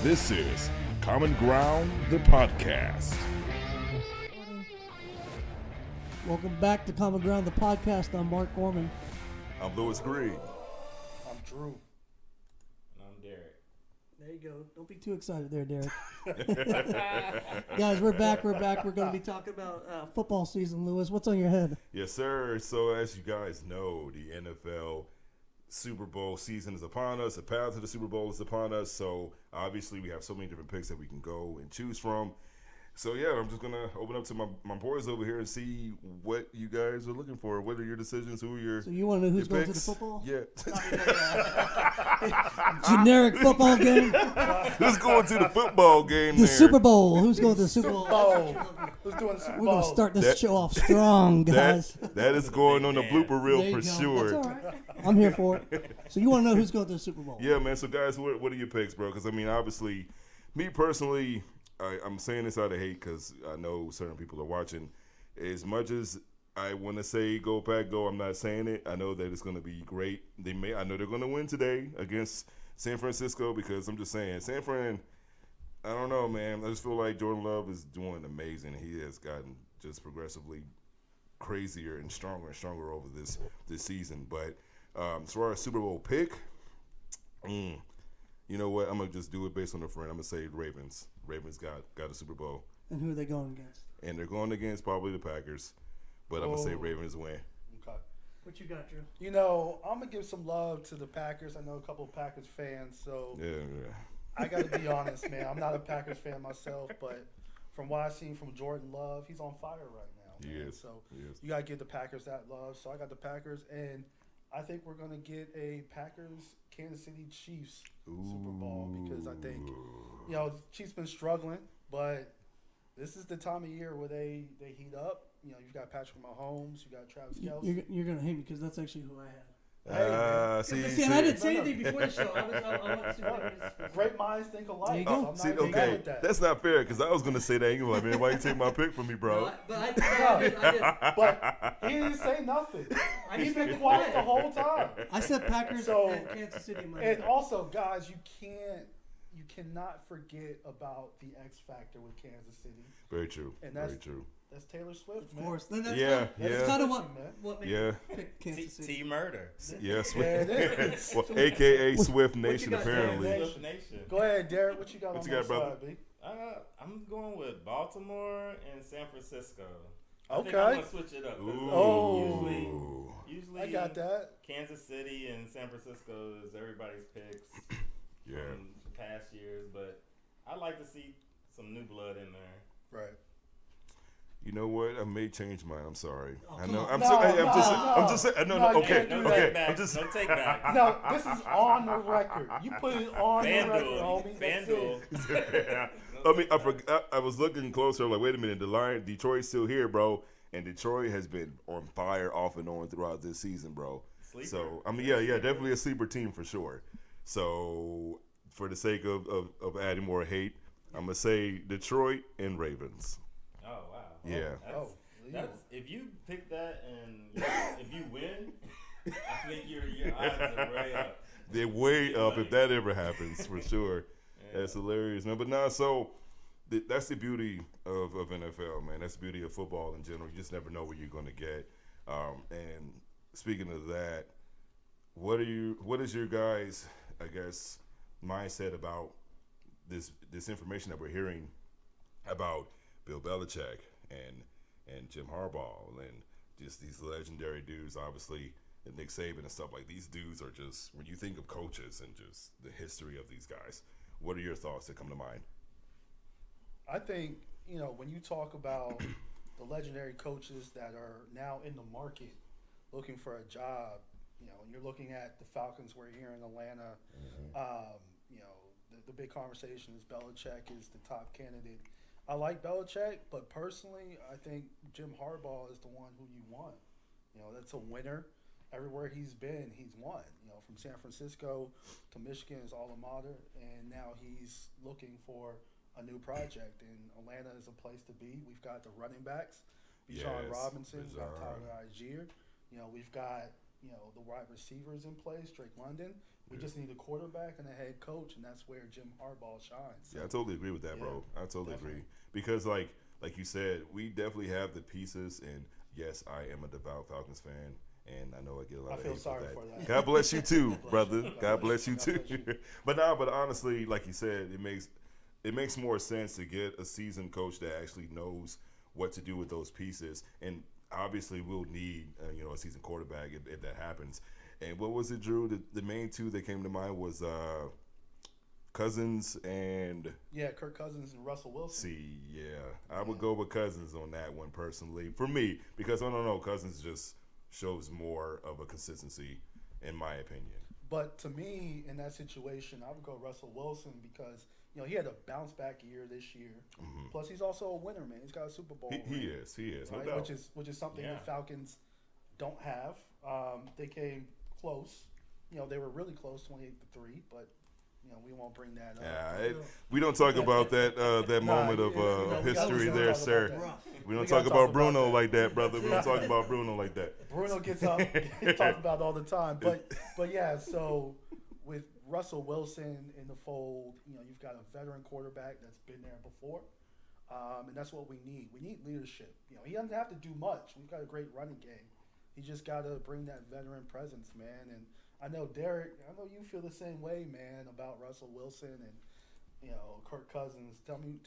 This is Common Ground, the podcast. Welcome back to Common Ground, the podcast. I'm Mark Gorman. I'm Louis Green. I'm Drew. And I'm Derek. There you go. Don't be too excited there, Derek. Guys, we're back. We're going to be talking about football season. Louis, what's on your head? Yes, sir. So as you guys know, the NFL Super Bowl season is upon us. The path to the Super Bowl is upon us. So obviously we have so many different picks that we can go and choose from. So yeah, I'm just gonna open up to my boys over here and see what you guys are looking for. What are your decisions? Who are your So you want to know who's going picks? to the football? Yeah. Generic football game? Who's going to the football game? The there? Super Bowl. Who's going to the Super Bowl? Who's doing the Super We're Bowl? going to start this show off strong, guys. That is going on the blooper reel There you for go. sure. That's all right. I'm here for it. So you want to know who's going to the Super Bowl? Yeah, man. So, guys, what are your picks, bro? Because, I mean, obviously, me personally, I'm saying this out of hate because I know certain people are watching. As much as I want to say go Pack, go, I'm not saying it. I know that it's going to be great. I know they're going to win today against San Francisco because I'm just saying, San Fran, I don't know, man. I just feel like Jordan Love is doing amazing. He has gotten just progressively crazier and stronger over this season. But as far as Super Bowl pick, you know what? I'm going to just do it based on a friend. I'm going to say Ravens. Ravens got a Super Bowl. And who are they going against? And they're going against probably the Packers. But I'm going to say Ravens win. Okay. What you got, Drew? You know, I'm going to give some love to the Packers. I know a couple of Packers fans, so Yeah. I got to be honest, man. I'm not a Packers fan myself, but from what I've seen from Jordan Love, he's on fire right now. He man. is. So He is. you got to give the Packers that love. So I got the Packers, and I think we're going to get a Packers-Kansas City Chiefs Super Bowl because I think, you know, Chiefs been struggling, but this is the time of year where they heat up. You know, you've got Patrick Mahomes, you got Travis Kelce. You're going to hate me because that's actually who I had. See, and I didn't say anything before the show. I want to see what it is. Great minds think alike. There you So go. I'm not See, even mad okay, at that. that's not fair because I was going to say that. You're like, man, why you take my pick from me, bro? No, but I did. But he didn't say nothing. He's been quiet the whole time. I said Packers So- and Kansas City. in my And head. also, guys, you cannot forget about the X factor with Kansas City. Very true. And Very true. That's Taylor Swift, Of man. course. Then that's Yeah, That's yeah. kind of Man. what made Yeah. me pick Kansas City. T Murder. Yeah, Yeah, Swift. it is. Well, AKA Swift Nation, got, apparently. Derek? Swift Nation. Go ahead, Derek. What you got What on you got, that brother? side, B? I'm going with Baltimore and San Francisco. I think Okay. I'm going to switch it up. 'cause, Ooh. Usually, I got that. Kansas City and San Francisco is everybody's picks Yeah. from past years, but I like to see some new blood in there. Right. You know what? I may change mine. I'm sorry. Oh, I come know. on. I'm No, just. no, I'm just. no. No. No, you Okay. can't do No that. Okay. take back. I'm just. No take back. No, this is on the record. You put it on the record, FanDuel. homie. That's FanDuel. it. I mean, I forgot. I was looking closer. I'm like, wait a minute. Detroit's still here, bro. And Detroit has been on fire off and on throughout this season, bro. Sleeper. So I mean, yeah, definitely a sleeper team for sure. So for the sake of adding more hate, I'm gonna say Detroit and Ravens. Oh, wow. Yeah. That's if you pick that and if you win, I think your odds are way up. They're way up if that ever happens, for sure. Yeah. That's hilarious, man. But nah, so that's the beauty of NFL, man. That's the beauty of football in general. You just never know what you're going to get. And speaking of that, what is your guys', I guess, mindset about this information that we're hearing about Bill Belichick and Jim Harbaugh and just these legendary dudes, obviously, and Nick Saban and stuff like these dudes are just, when you think of coaches and just the history of these guys, what are your thoughts that come to mind? I think, you know, when you talk about the legendary coaches that are now in the market looking for a job, you know, you're looking at the Falcons. We're here in Atlanta. You know, the big conversation is Belichick is the top candidate. I like Belichick, but personally, I think Jim Harbaugh is the one who you want. You know, that's a winner. Everywhere he's been, he's won. You know, from San Francisco to Michigan, his alma mater, and now he's looking for a new project. And Atlanta is a place to be. We've got the running backs, Bijan Yes, Robinson, we've got Bijan. Tyler Algier. You know, we've got, you know, the wide receivers in place, Drake London. We just need a quarterback and a head coach, and that's where Jim Harbaugh shines. So, Yeah, I totally agree with that, bro. I totally definitely. agree because like you said, we definitely have the pieces. And yes, I am a devout Falcons fan, and I know I get a lot I of feel hate sorry for that. for that. God bless you too, God bless brother. you. God bless you God too. bless you. but honestly, like you said, it makes more sense to get a seasoned coach that actually knows what to do with those pieces. And obviously, we'll need a seasoned quarterback if that happens. And what was it, Drew? The main two that came to mind was Cousins and Yeah, Kirk Cousins and Russell Wilson. I would go with Cousins on that one personally for me because I don't know, Cousins just shows more of a consistency in my opinion. But to me, in that situation, I would go Russell Wilson because he had a bounce back year this year. Mm-hmm. Plus, he's also a winner, man. He's got a Super Bowl. He is, no right? doubt. Which is something Yeah. the Falcons don't have. They came close. They were really close, 28-3, but we won't bring that up. We don't talk about that moment of we gotta history talk there, about sir. that. Rough. We don't We talk gotta about talk Bruno about that. like that, brother. We don't talk about Bruno like that. Bruno gets up, talked about all the time. But yeah, so with Russell Wilson in the fold, you've got a veteran quarterback that's been there before, and that's what we need. We need leadership. He doesn't have to do much. We've got a great running game. He just got to bring that veteran presence, man. And I know Derek, I know you feel the same way, man, about Russell Wilson and Kirk Cousins. Tell me,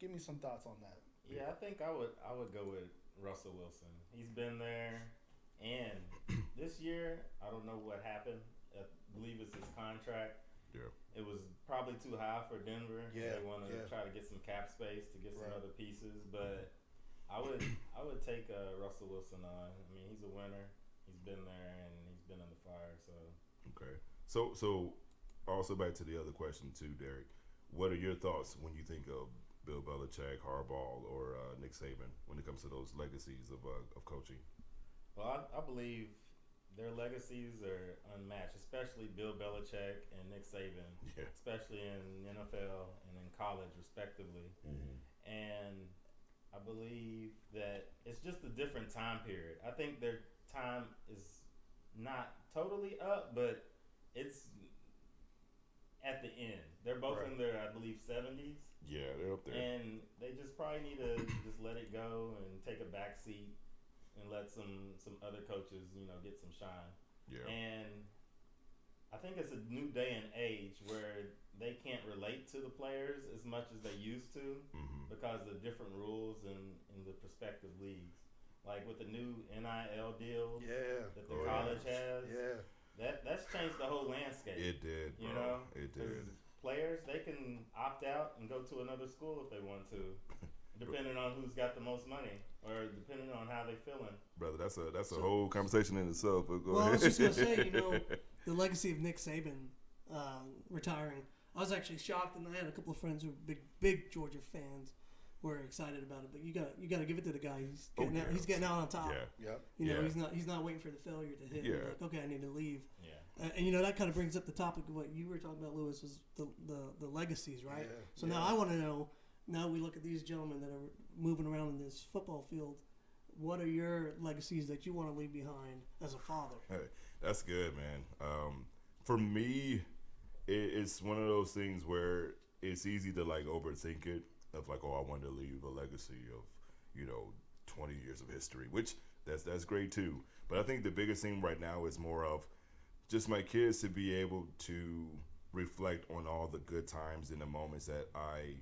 give me some thoughts on that. Yeah, I think I would go with Russell Wilson. He's been there, and this year I don't know what happened. I believe it's his contract. Yeah. It was probably too high for Denver. Yeah, They want to try to get some cap space to get some Right. other pieces, but I would take Russell Wilson on. I mean, he's a winner. He's been there and he's been in the fire. So Okay. So also back to the other question too, Derek. What are your thoughts when you think of Bill Belichick, Harbaugh, or Nick Saban when it comes to those legacies of coaching? well, I believe their legacies are unmatched, especially Bill Belichick and Nick Saban, Yeah. especially in the NFL and in college, respectively. Mm-hmm. And I believe that it's just a different time period. I think their time is not totally up, but it's at the end. They're both Right. in their, I believe, 70s. Yeah, they're up there. And they just probably need to just let it go and take a back seat and let some other coaches, get some shine. Yeah. And I think it's a new day and age where they can't relate to the players as much as they used to Mm-hmm. because of different rules in the prospective leagues. Like with the new NIL deals Yeah. that the Oh, yeah. college has, Yeah. that's changed the whole landscape. It did, bro. You know, It 'Cause did. players, they can opt out and go to another school if they want to, depending on who's got the most money or depending on how they're feeling. Brother, that's a whole conversation in itself. But go Well, ahead. I was just gonna say, the legacy of Nick Saban retiring. I was actually shocked, and I had a couple of friends who were big Georgia fans, were excited about it. But you got to give it to the guy. He's getting out on top. Yeah. Yep. Yeah. He's not waiting for the failure to hit. Yeah. He's like, okay, I need to leave. Yeah. And that kind of brings up the topic of what you were talking about, Lewis, was the legacies, right? Yeah. So now I want to know. Now we look at these gentlemen that are moving around in this football field. What are your legacies that you want to leave behind as a father? Hey, that's good, man. For me, it's one of those things where it's easy to like overthink it. Of like, oh, I want to leave a legacy of 20 years of history, which that's great too. But I think the biggest thing right now is more of just my kids to be able to reflect on all the good times and the moments that I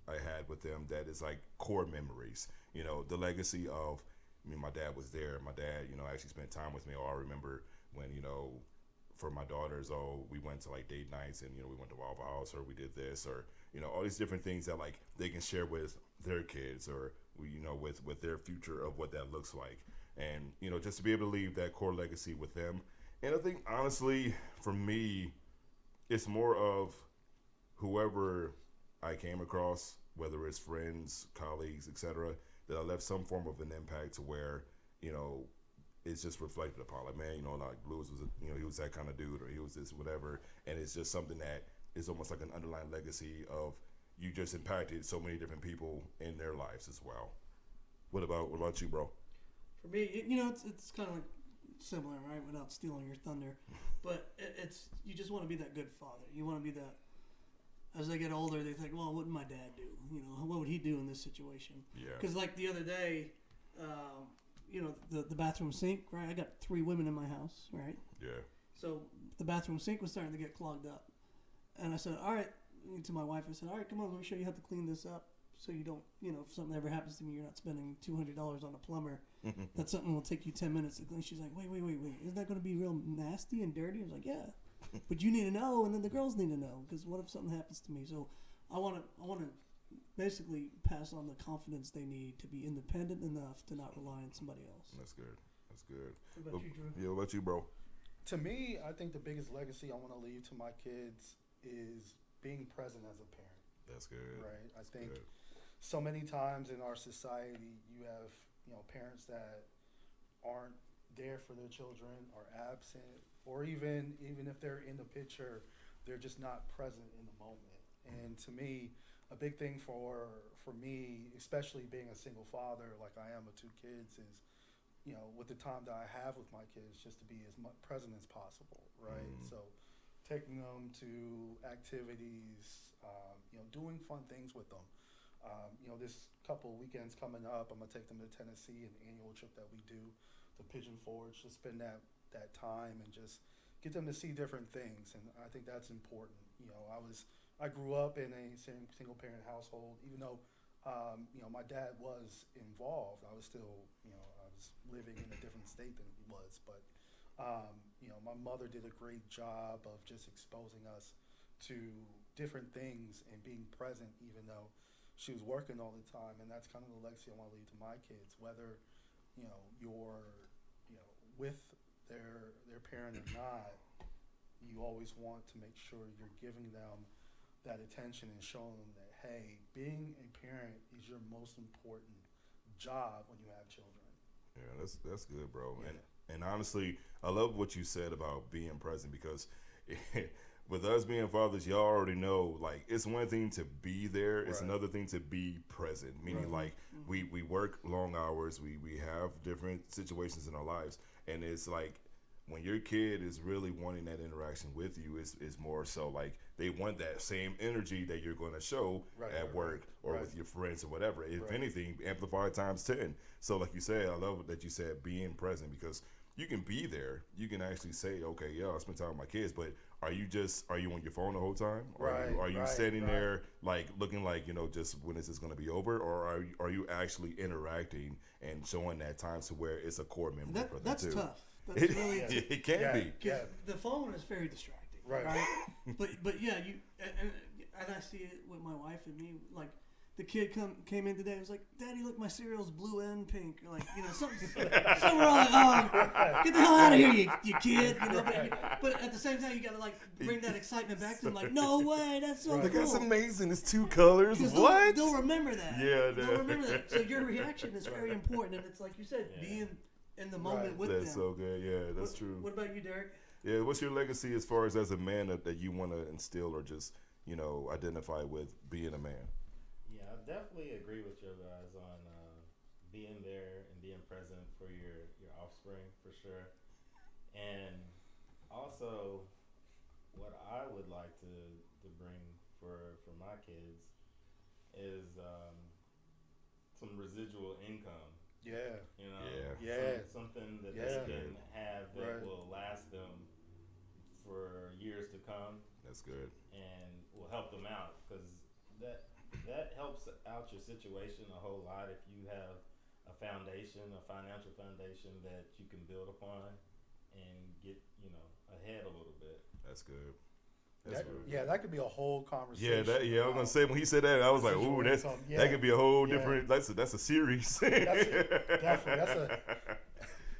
had with them. That is like core memories. The legacy of, my dad was there. My dad, actually spent time with me. Oh, I remember when, for my daughters, we went to like date nights and, we went to Waffle House or we did this or, all these different things that like they can share with their kids or, with their future of what that looks like. And, just to be able to leave that core legacy with them. And I think honestly, for me, it's more of whoever I came across, whether it's friends, colleagues, etc., that I left some form of an impact to where, it's just reflected upon. Like, man, like Lewis was, he was that kind of dude, or he was this, whatever. And it's just something that is almost like an underlying legacy of you just impacted so many different people in their lives as well. What about you, bro? For me, it's kind of like similar, right? Without stealing your thunder, but it's you just want to be that good father. You want to be that. As they get older, they think, well, what would my dad do? You know, what would he do in this situation? Yeah. Because like the other day, you know, the bathroom sink, right? I got 3 women in my house, right? Yeah. So the bathroom sink was starting to get clogged up, and I said, all right, to my wife, I said, all right, come on, let me show you how to clean this up. So you don't, you know, if something ever happens to me, you're not spending $200 on a plumber. That something will take you 10 minutes to clean. She's like, wait. Isn't that going to be real nasty and dirty? I was like, yeah. But you need to know, and then the girls need to know, because what if something happens to me? So I want to basically pass on the confidence they need to be independent enough to not rely on somebody else. That's good. What about you, Drew? Yeah, what about you, bro? To me, I think the biggest legacy I want to leave to my kids is being present as a parent. That's good. Right. I think good. so many times in our society, you have parents that aren't there for their children, are absent, or even if they're in the picture, they're just not present in the moment. And to me, a big thing for me, especially being a single father like I am with 2 kids, is with the time that I have with my kids, just to be as much present as possible, right? So taking them to activities, doing fun things with them. This couple weekends coming up, I'm gonna take them to Tennessee, an annual trip that we do, to Pigeon Forge, to spend that time and just get them to see different things. And I think that's important. I grew up in a single parent household, even though my dad was involved. I was still, I was living in a different state than he was. But, my mother did a great job of just exposing us to different things and being present, even though she was working all the time. And that's kind of the legacy I want to leave to my kids, whether, you're, with their parent or not. You always want to make sure you're giving them that attention and showing them that, hey, being a parent is your most important job when you have children. Yeah, that's good, bro. Yeah. And honestly, I love what you said about being present, because with us being fathers, y'all already know, like, it's one thing to be there, it's Right. another thing to be present. Meaning, Right. like, we work long hours, we have different situations in our lives, and it's like, when your kid is really wanting that interaction with you, it's more so like they want that same energy that you're going to show at work or with your friends or whatever. If anything, amplified times 10. So like you said, I love that you said being present, because you can be there. You can actually say, okay, yeah, I'll spend time with my kids, but are you on your phone the whole time? Or are you standing there like looking like, just when is this going to be over? Or are you actually interacting and showing that time to where it's a core memory for them That's too? tough. That's really tough. It can be. Because the phone is very distracting, Right. but yeah, and I see it with my wife and me. Like the kid came in today and was like, "Daddy, look, my cereal's blue and pink." Like something we're all like, "Oh, get the hell out of here, you kid!" But at the same time, you gotta like bring that excitement back to them. Like, no way, that's so cool. That's amazing. It's 2 colors. What? They'll remember that. Yeah, they'll remember that. So your reaction is very important, and it's like you said, being in the moment with That's them. so good. Yeah, that's true. What about you, Derek? Yeah, what's your legacy as far as a man that you want to instill or just identify with being a man? Yeah, I definitely agree with you guys on being there and being present for your offspring, for sure. And also, what I would like to bring for my kids is some residual income. Yeah. Something that Yeah. they can have that Right. will last them for years to come That's good. and will help them out, because that helps out your situation a whole lot if you have a financial foundation that you can build upon and get ahead a little bit. That's good. That could be a whole conversation. I was gonna say, when he said that, I was like, ooh, that could be a whole different. That's a series. Definitely,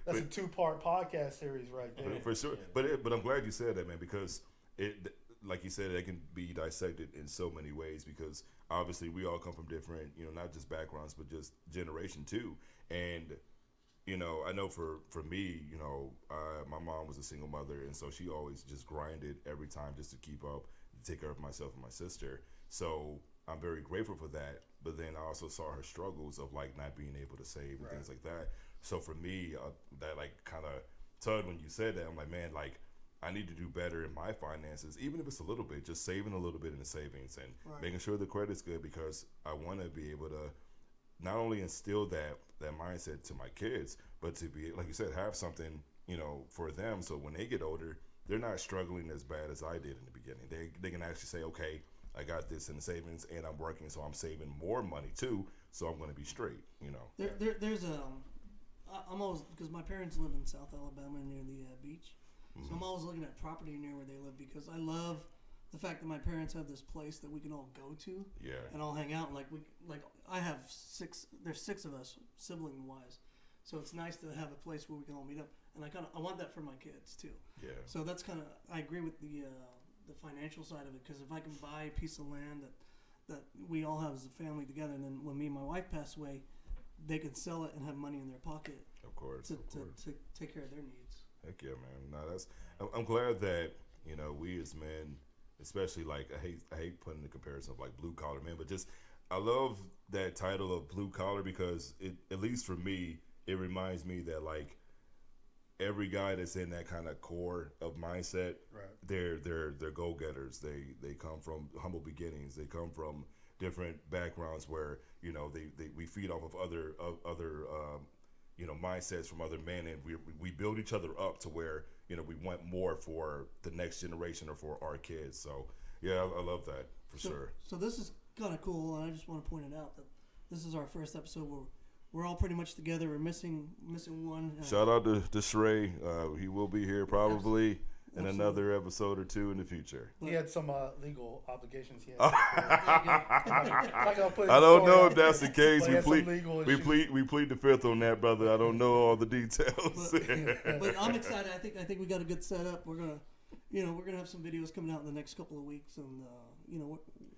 that's a 2-part podcast series right there. For sure. But I'm glad you said that, man, because it, like you said, it can be dissected in so many ways, because obviously we all come from different, not just backgrounds, but just generation too. And I know for me, my mom was a single mother, and so she always just grinded every time just to keep up, to take care of myself and my sister. So I'm very grateful for that. But then I also saw her struggles of like not being able to save and things like that. So for me, that like kind of Tud, when you said that, I'm like, man, like I need to do better in my finances, even if it's a little bit, just saving a little bit in the savings and making sure the credit's good, because I want to be able to not only instill that mindset to my kids, but to be, like you said, have something, for them, so when they get older, they're not struggling as bad as I did in the beginning. They can actually say, okay, I got this in the savings and I'm working, so I'm saving more money too, so I'm going to be straight, There's I'm always, because my parents live in South Alabama near the beach, so I'm always looking at property near where they live, because I love the fact that my parents have this place that we can all go to, and all hang out. Like I have there's 6 of us, sibling wise, so it's nice to have a place where we can all meet up, and I want that for my kids too. Yeah. So that's I agree with the financial side of it, because if I can buy a piece of land that we all have as a family together, and then when me and my wife pass away, they can sell it and have money in their pocket. Of course. To take care of their needs. Heck yeah, man. No, I'm glad that we as men, especially, like, I hate putting the comparison of like blue collar men, but just I love that title of blue collar, because it, at least for me, it reminds me that like every guy that's in that kind of core of mindset, they're go getters. They come from humble beginnings. They come from different backgrounds where we feed off of other mindsets from other men, and we build each other up to where we want more for the next generation or for our kids. So yeah, I love that for sure. So this is kind of cool, and I just want to point it out that this is our first episode where we're all pretty much together. We're missing one. Shout out to Shrey. He will be here probably in another episode or 2 in the future. He had some legal obligations. I don't know if that's the case. We plead the fifth on that, brother. I don't know all the details. But I'm excited. I think we got a good setup. We're gonna have some videos coming out in the next couple of weeks, and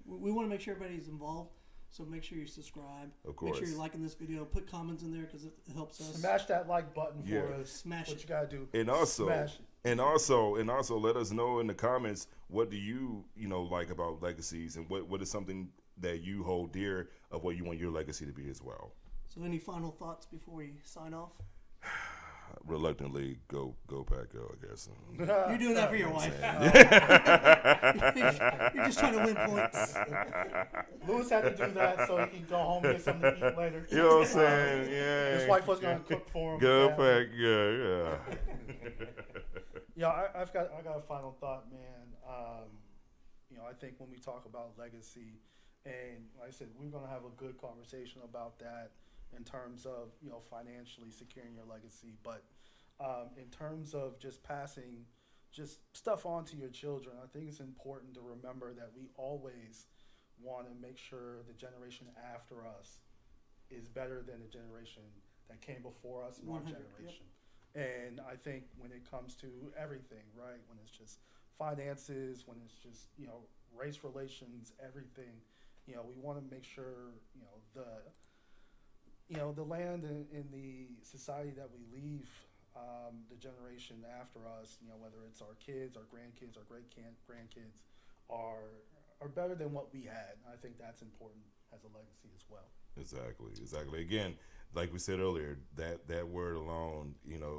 we want to make sure everybody's involved. So make sure you subscribe. Of course. Make sure you're liking this video. Put comments in there, because it helps us. Smash that like button for us. Smash what you gotta do. And also, let us know in the comments, what do you like about legacies, and what is something that you hold dear of what you want your legacy to be as well. So any final thoughts before we sign off? Reluctantly, go Pack, go, I guess. You're doing that for your wife. You're just trying to win points. Lewis had to do that so he can go home and get something to eat later. You know what I'm saying? Yeah. His wife was gonna cook for him. Go Pack, yeah. Yeah, I got a final thought, man. I think when we talk about legacy, and like I said, we're gonna have a good conversation about that in terms of financially securing your legacy, but in terms of just passing just stuff on to your children, I think it's important to remember that we always want to make sure the generation after us is better than the generation that came before us in our generation. Yep. And I think when it comes to everything, right, when it's just finances, when it's just race relations, everything, we want to make sure the land and the society that we leave the generation after us, whether it's our kids, our grandkids, our great-grandkids, are better than what we had. I think that's important as a legacy as well. Exactly. Again, like we said earlier, that word alone,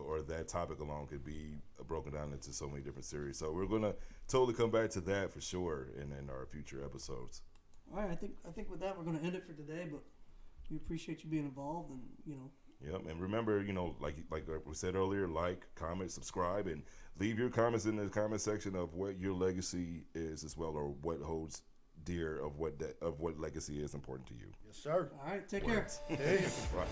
or that topic alone could be broken down into so many different series. So we're gonna totally come back to that for sure in our future episodes. All right, I think with that we're gonna end it for today, but we appreciate you being involved, and Yep, and remember, like we said earlier, like, comment, subscribe, and leave your comments in the comment section of what your legacy is as well, or what holds dear of what legacy is important to you. Yes, sir. All right, take care. Peace. Right.